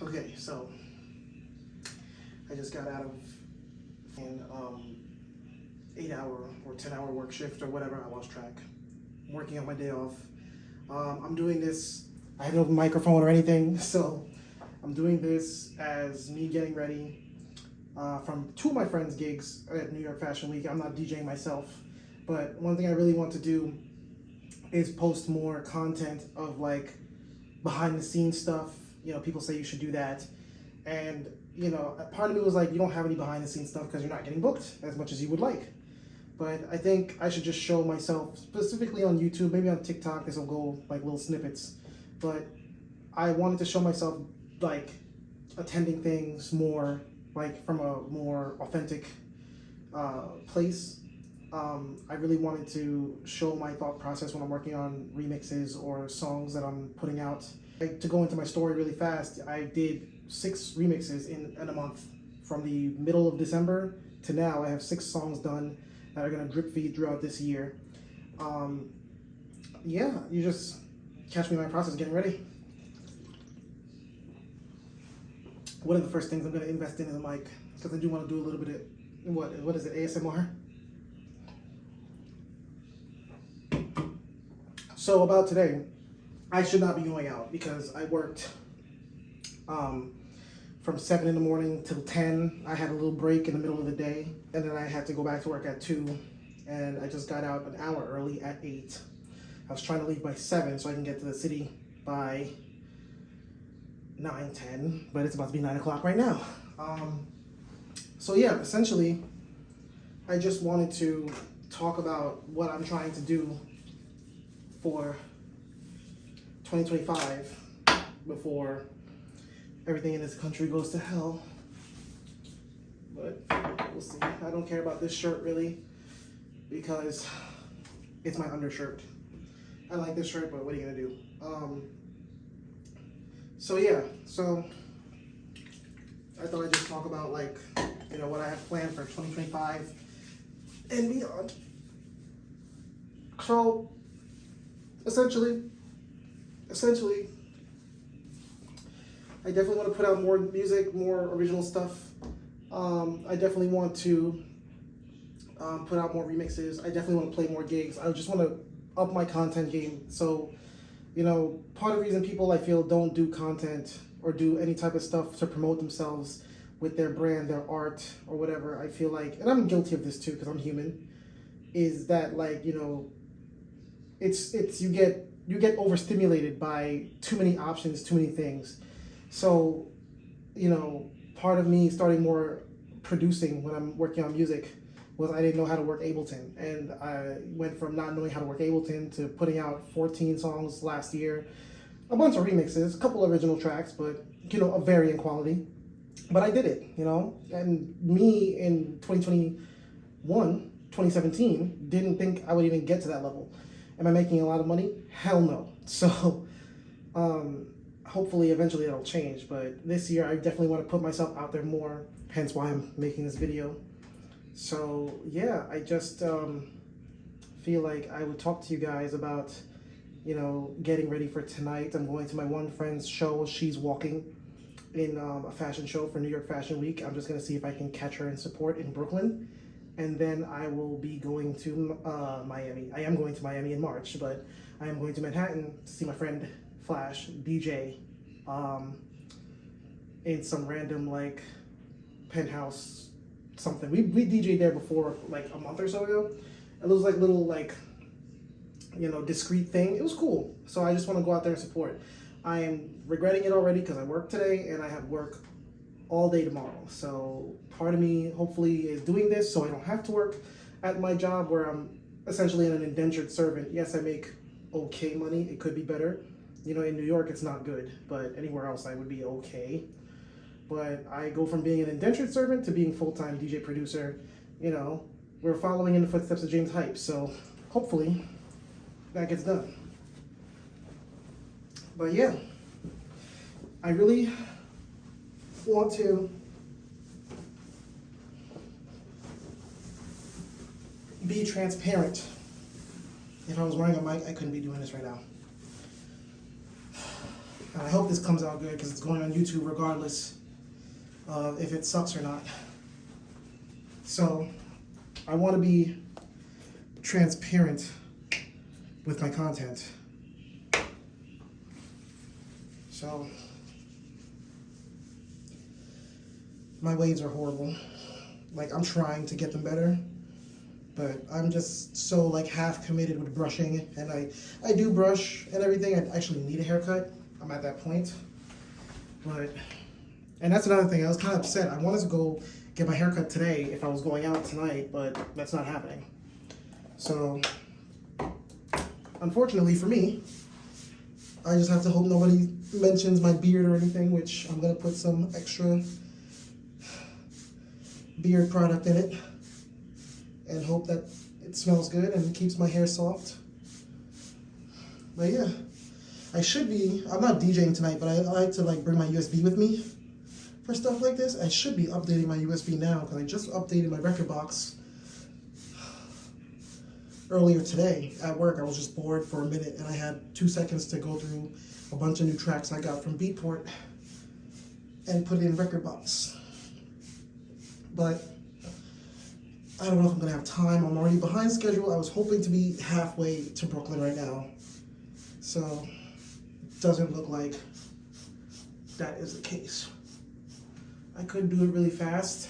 Okay, so I just got out of an 8-hour or 10-hour work shift or whatever, I lost track. I'm working on my day off. I'm doing this, I have no microphone or anything, so I'm doing this as me getting ready from two of my friends' gigs at New York Fashion Week. I'm not DJing myself, but one thing I really want to do is post more content of like behind the scenes stuff. You know, people say you should do that. And, you know, part of me was like, you don't have any behind the scenes stuff because you're not getting booked as much as you would like. But I think I should just show myself, specifically on YouTube, maybe on TikTok, this will go like little snippets. But I wanted to show myself like attending things more like from a more authentic place. I really wanted to show my thought process when I'm working on remixes or songs that I'm putting out. To go into my story really fast, I did 6 remixes in a month. From the middle of December to now, I have 6 songs done that are gonna drip feed throughout this year. Yeah, you just catch me in my process getting ready. One of the first things I'm gonna invest in is a mic, because I do want to do a little bit of, what is it, ASMR? So about today, I should not be going out because I worked from 7 in the morning till 10. I had a little break in the middle of the day, and then I had to go back to work at 2, and I just got out an hour early at 8. I was trying to leave by 7 so I can get to the city by 9, 10, but it's about to be 9 o'clock right now. So yeah, essentially, I just wanted to talk about what I'm trying to do for 2025 before everything in this country goes to hell. But we'll see. I don't care about this shirt really because it's my undershirt. I like this shirt, but what are you gonna do? So yeah, so I thought I'd just talk about like, you know, what I have planned for 2025 and beyond. So essentially, I definitely want to put out more music, more original stuff. I definitely want to put out more remixes. I definitely want to play more gigs. I just want to up my content game. So, you know, part of the reason people I feel don't do content or do any type of stuff to promote themselves with their brand, their art, or whatever, I feel like, and I'm guilty of this too because I'm human, is that like, you know, it's you get overstimulated by too many options, too many things. So, you know, part of me starting more producing when I'm working on music was I didn't know how to work Ableton. And I went from not knowing how to work Ableton to putting out 14 songs last year, a bunch of remixes, a couple original tracks, but, you know, of varying quality. But I did it, you know, and me in 2017, didn't think I would even get to that level. Am I making a lot of money? Hell no. So, hopefully eventually that'll change, but this year I definitely want to put myself out there more, hence why I'm making this video. So yeah, I just feel like I would talk to you guys about, you know, getting ready for tonight. I'm going to my one friend's show. She's walking in a fashion show for New York Fashion Week. I'm just going to see if I can catch her in support in Brooklyn. And then I will be going to Miami. I am going to Miami in March, but I am going to Manhattan to see my friend Flash DJ in some random like penthouse something. We DJ'd there before like a month or so ago. It was like little like, you know, discreet thing. It was cool. So I just want to go out there and support. I am regretting it already because I work today and I have work all day tomorrow. So part of me hopefully is doing this so I don't have to work at my job where I'm essentially an indentured servant. Yes, I make okay money. It could be better. You know, in New York it's not good, but anywhere else I would be okay. But I go from being an indentured servant to being full-time DJ producer. You know, we're following in the footsteps of James Hype, so hopefully that gets done. But yeah, I really want to be transparent. If I was wearing a mic, I couldn't be doing this right now. And I hope this comes out good because it's going on YouTube regardless of if it sucks or not. So I want to be transparent with my content. So my waves are horrible. Like, I'm trying to get them better, but I'm just so like half committed with brushing, and I do brush and everything. I actually need a haircut. I'm at that point. But, and that's another thing, I was kind of upset. I wanted to go get my haircut today if I was going out tonight, but that's not happening. So, unfortunately for me, I just have to hope nobody mentions my beard or anything, which I'm gonna put some extra beard product in it and hope that it smells good and keeps my hair soft. But yeah, I'm not DJing tonight, but I like to like bring my USB with me for stuff like this. I should be updating my USB now because I just updated my record box earlier today at work. I was just bored for a minute and I had 2 seconds to go through a bunch of new tracks I got from Beatport and put it in record box. But I don't know if I'm gonna have time. I'm already behind schedule. I was hoping to be halfway to Brooklyn right now. So it doesn't look like that is the case. I could do it really fast,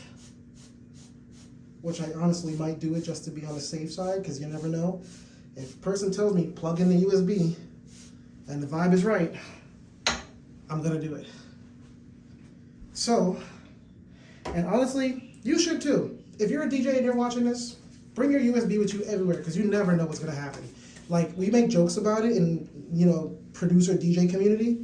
which I honestly might do it just to be on the safe side, because you never know. If a person tells me plug in the USB and the vibe is right, I'm gonna do it. So, and honestly, you should too. If you're a DJ and you're watching this, bring your USB with you everywhere, because you never know what's gonna happen. Like, we make jokes about it in, producer DJ community,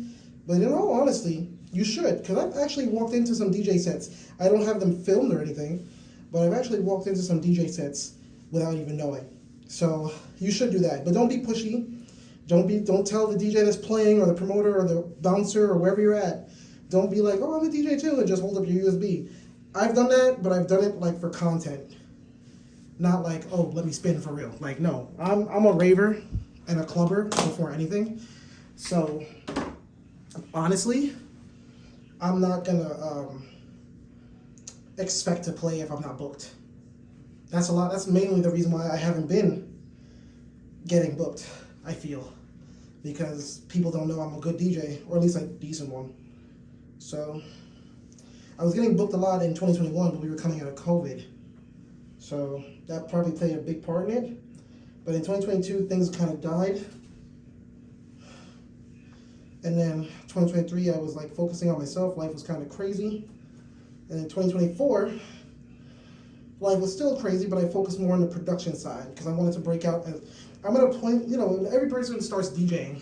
but in all honesty, you should, because I've actually walked into some DJ sets. I don't have them filmed or anything, but I've actually walked into some DJ sets without even knowing. So you should do that, but don't be pushy. Don't tell the DJ that's playing or the promoter or the bouncer or wherever you're at. Don't be like, oh, I'm a DJ too, and just hold up your USB. I've done that, but I've done it like for content, not like, oh, let me spin for real. Like, no, I'm a raver and a clubber before anything. So honestly, I'm not gonna expect to play if I'm not booked. That's mainly the reason why I haven't been getting booked, I feel, because people don't know I'm a good DJ, or at least a decent one. So I was getting booked a lot in 2021, but we were coming out of COVID, so that probably played a big part in it. But in 2022, things kind of died. And then 2023, I was like focusing on myself. Life was kind of crazy. And in 2024, life was still crazy, but I focused more on the production side because I wanted to break out. I'm at a point, every person who starts DJing,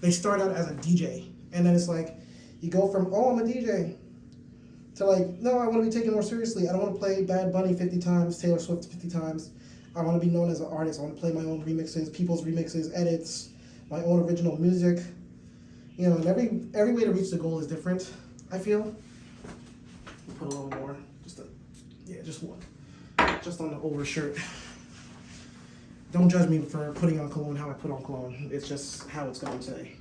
they start out as a DJ. And then it's like, you go from, oh, I'm a DJ, to like, no, I want to be taken more seriously. I don't want to play Bad Bunny 50 times, Taylor Swift 50 times. I want to be known as an artist. I want to play my own remixes, people's remixes, edits, my own original music. And every way to reach the goal is different, I feel. Put a little more, just one. Just on the over shirt. Don't judge me for putting on cologne how I put on cologne. It's just how it's going today.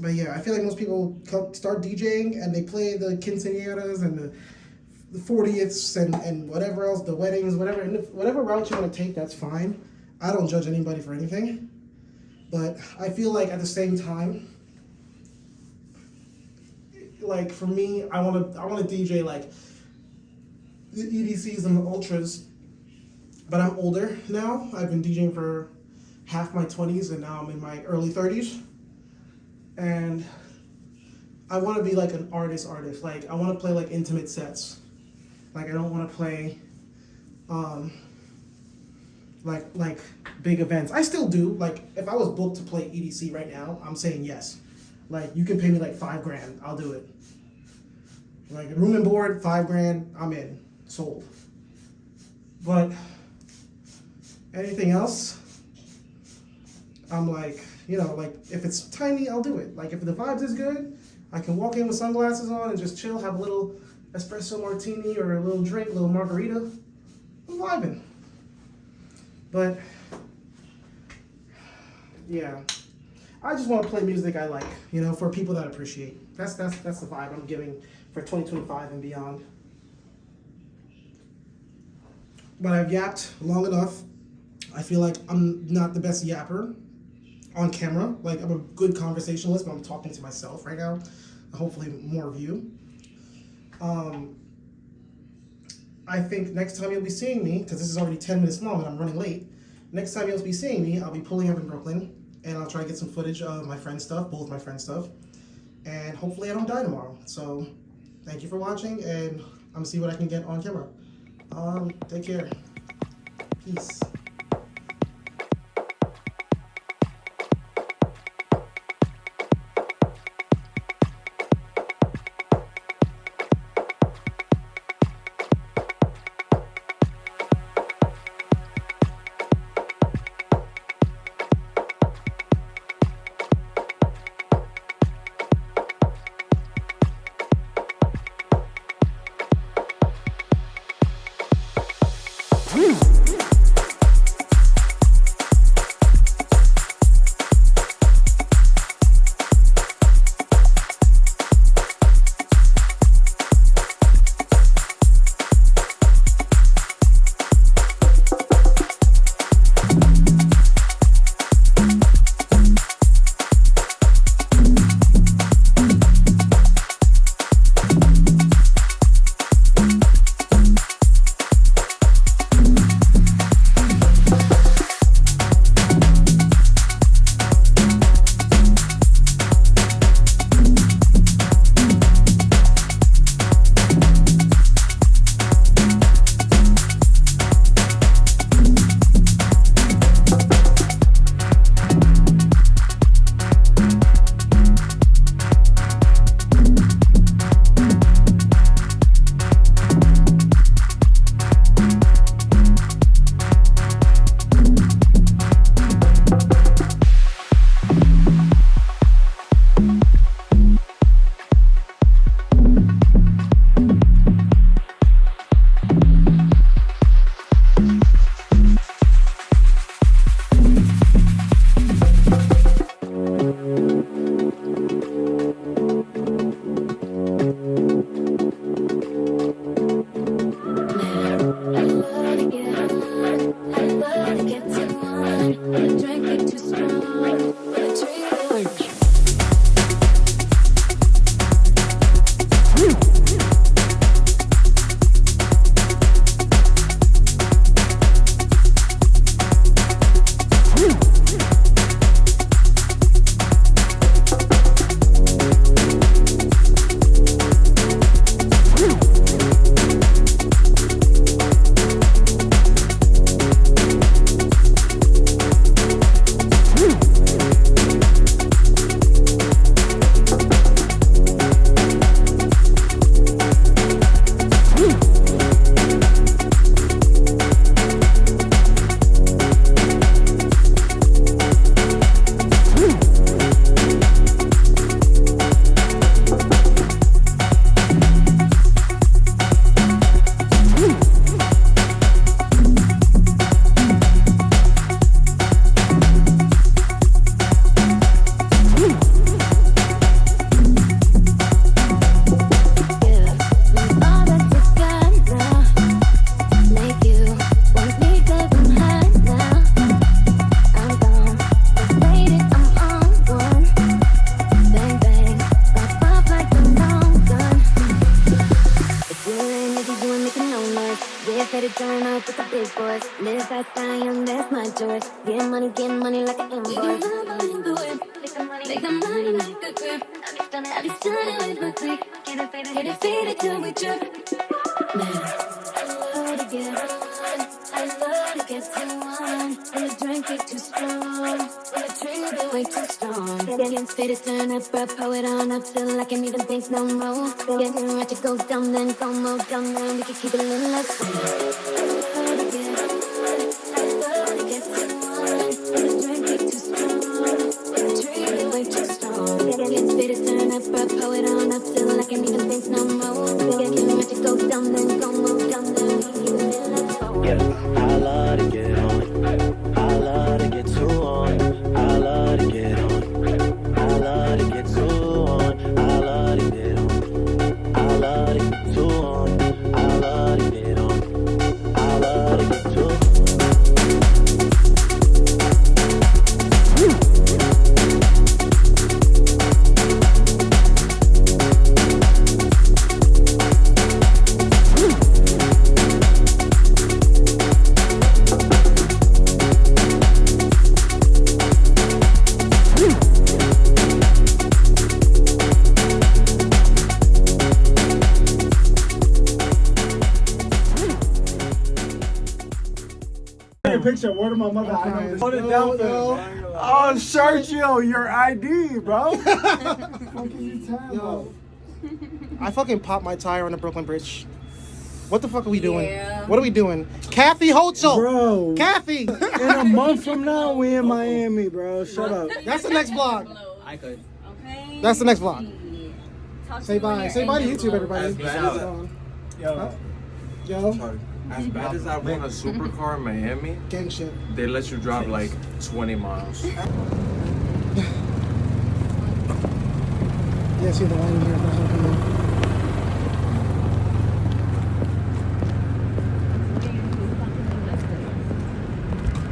But yeah, I feel like most people start DJing and they play the quinceañeras and the 40ths and whatever else, the weddings, whatever. And whatever route you want to take, that's fine. I don't judge anybody for anything. But I feel like at the same time, like for me, I want to DJ like the EDCs and the ultras. But I'm older now. I've been DJing for half my 20s and now I'm in my early 30s. And I want to be like an artist. Like I want to play like intimate sets. Like I don't want to play like big events. I still do. Like if I was booked to play EDC right now, I'm saying yes. Like you can pay me like $5,000, I'll do it. Like room and board, $5,000, I'm in, sold. But anything else, I'm like, like if it's tiny, I'll do it. Like if the vibes is good, I can walk in with sunglasses on and just chill, have a little espresso martini or a little drink, a little margarita. I'm vibing. But yeah, I just want to play music I like, you know, for people that appreciate. That's the vibe I'm giving for 2025 and beyond. But I've yapped long enough. I feel like I'm not the best yapper on camera. Like, I'm a good conversationalist, but I'm talking to myself right now. Hopefully more of you. I think next time you'll be seeing me, because this is already 10 minutes long and I'm running late, next time you'll be seeing me, I'll be pulling up in Brooklyn, and I'll try to get some footage of my friend's stuff, both my friend's stuff, and hopefully I don't die tomorrow. So, thank you for watching, and I'm going to see what I can get on camera. Take care. Peace. like an invoice. We can run in the whip, make the money like a grip. I'll be stunning with my click. Get it faded till we trip. Man, I love to get on. I love to get too on. When the drink get too strong, when the trigger get way too strong. Getting faded, turn up, bro, pour it on up till I can't even think no more. Getting right to go down, then go more down, then we can keep it a little less. I love to get on. I love to get too on. When the drink get too strong, when the trigger get way too strong. Getting faded, turn up, bro, pour it on up till I can't even think no more. Getting right to go down, then go more down, then we can keep it a little less. Yeah, I love to get on. I love to get too on. I love to get on. picture. Word of my mother. I know this. Hold it down, Phil. Oh, Sergio, your ID, bro. What is you talking Yo, I fucking popped my tire on the Brooklyn Bridge. What the fuck are we doing? Yeah. What are we doing? Kathy Hotzel! Bro. Kathy! In a month from now, we in Miami, bro. Shut up. That's the next vlog. I could. Okay. That's the next vlog. Talk Say to you bye. later. Say bye to And YouTube, everybody. Peace out. Yo. Yo, As bad as I want a supercar in Miami, gang shit. they let you drive like 20 miles. Yeah, see the line here. That's what I'm doing.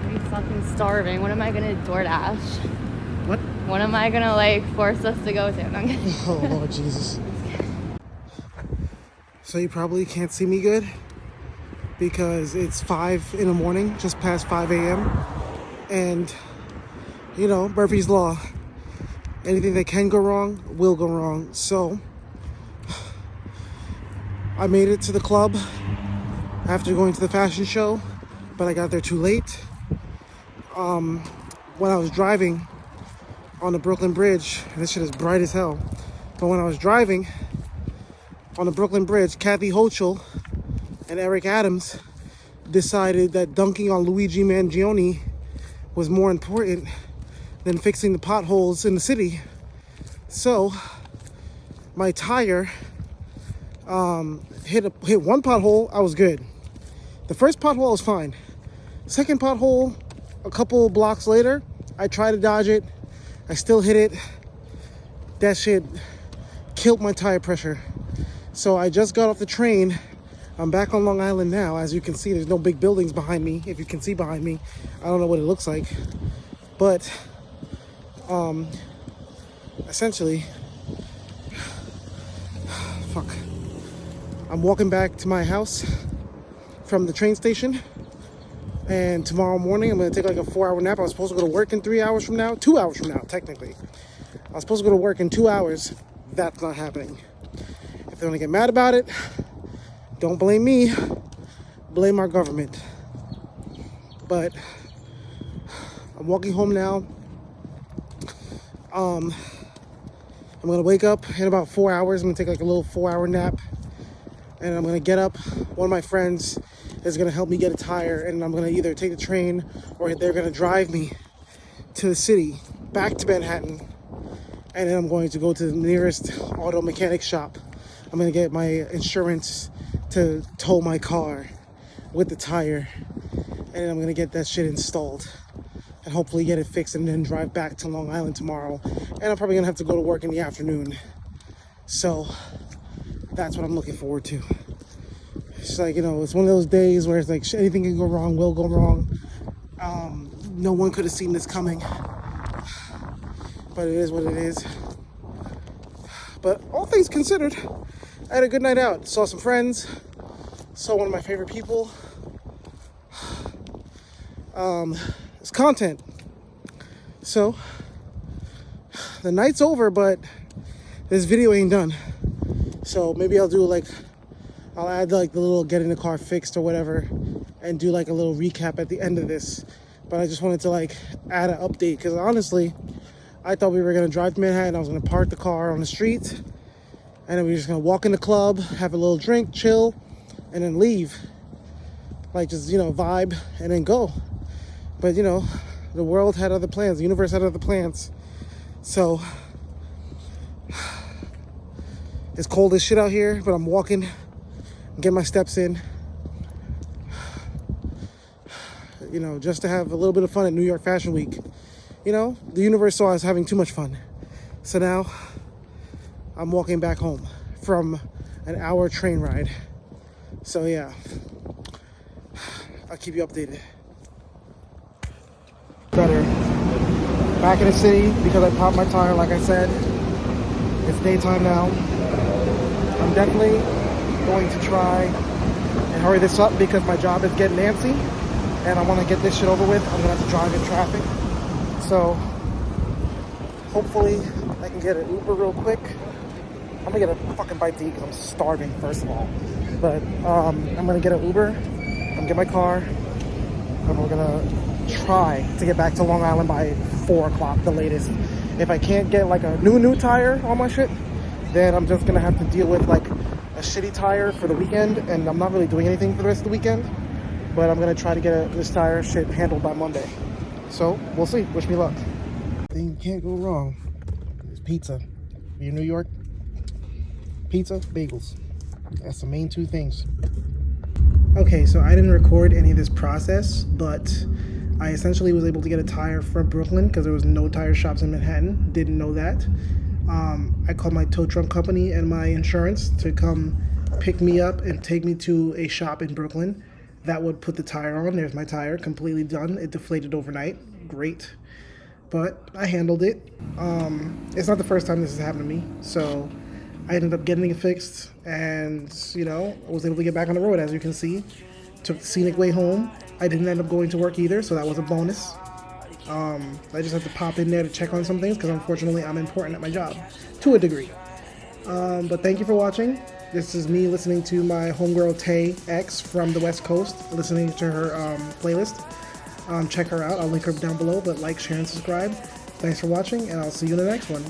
I'm fucking starving. What am I gonna DoorDash? What? What am I gonna like force us to go to? No, I'm kidding. Oh, Lord Jesus. So you probably can't see me good because it's 5 in the morning, just past 5 a.m. And, you know, Murphy's Law. Anything that can go wrong will go wrong. So I made it to the club after going to the fashion show, but I got there too late. When I was driving on the Brooklyn Bridge, and this shit is bright as hell, but when I was driving on the Brooklyn Bridge, Kathy Hochul and Eric Adams decided that dunking on Luigi Mangione was more important than fixing the potholes in the city. So my tire hit one pothole. I was good. The first pothole was fine. Second pothole, a couple blocks later, I tried to dodge it. I still hit it. That shit killed my tire pressure. So I just got off the train. I'm back on Long Island now. As you can see, there's no big buildings behind me. If you can see behind me, I don't know what it looks like. But essentially, fuck. I'm walking back to my house from the train station. And tomorrow morning, I'm gonna take like a 4-hour nap. I was supposed to go to work in 3 hours from now. 2 hours from now, technically. I was supposed to go to work in 2 hours. That's not happening. If they want to get mad about it, don't blame me. Blame our government. But I'm walking home now. I'm gonna wake up in about 4 hours. I'm gonna take like a little 4-hour nap. And I'm gonna get up. One of my friends is gonna help me get a tire, and I'm gonna either take the train or they're gonna drive me to the city, back to Manhattan, and then I'm going to go to the nearest auto mechanic shop. I'm gonna get my insurance to tow my car with the tire, and then I'm gonna get that shit installed and hopefully get it fixed and then drive back to Long Island tomorrow. And I'm probably gonna have to go to work in the afternoon. So that's what I'm looking forward to. It's like, you know, it's one of those days where it's like anything can go wrong, will go wrong. No one could have seen this coming, but it is what it is. But all things considered, I had a good night out. Saw some friends, saw one of my favorite people. It's content. So the night's over, but this video ain't done. So maybe I'll do like, I'll add like the little getting the car fixed or whatever and do like a little recap at the end of this. But I just wanted to like add an update because honestly, I thought we were gonna drive to Manhattan. I was gonna park the car on the street and then we were just gonna walk in the club, have a little drink, chill, and then leave. Like just, you know, vibe and then go. But you know, the world had other plans, the universe had other plans. So it's cold as shit out here, but I'm walking, get my steps in, you know, just to have a little bit of fun at New York Fashion Week. You know, the universe saw I was having too much fun. So now I'm walking back home from an hour train ride. So yeah, I'll keep you updated. Better. Back in the city because I popped my tire, like I said. It's daytime now. I'm definitely going to try and hurry this up because my job is getting antsy and I want to get this shit over with. I'm gonna have to drive in traffic. So hopefully I can get an Uber real quick. I'm gonna get a fucking bite to eat because I'm starving, first of all. But I'm gonna get an Uber, I'm gonna get my car, and we're gonna try to get back to Long Island by 4 o'clock, the latest. If I can't get like a new tire on my shit, then I'm just gonna have to deal with like a shitty tire for the weekend, and I'm not really doing anything for the rest of the weekend, but I'm gonna try to get this tire shit handled by Monday. So we'll see. Wish me luck. Thing can't go wrong. It's pizza. You in New York? Pizza, bagels. That's the main 2 things. Okay, so I didn't record any of this process, but I essentially was able to get a tire from Brooklyn because there was no tire shops in Manhattan. Didn't know that. I called my tow truck company and my insurance to come pick me up and take me to a shop in Brooklyn that would put the tire on. There's my tire, completely done. It deflated overnight. Great. But I handled it. It's not the first time this has happened to me, so I ended up getting it fixed, and you know, I was able to get back on the road. As you can see, took the scenic way home. I didn't end up going to work either, so that was a bonus. I just had to pop in there to check on some things because unfortunately I'm important at my job to a degree. But thank you for watching. This is me listening to my homegirl Tay X from the West Coast, listening to her playlist. Check her out. I'll link her down below, but like, share, and subscribe. Thanks for watching, and I'll see you in the next one.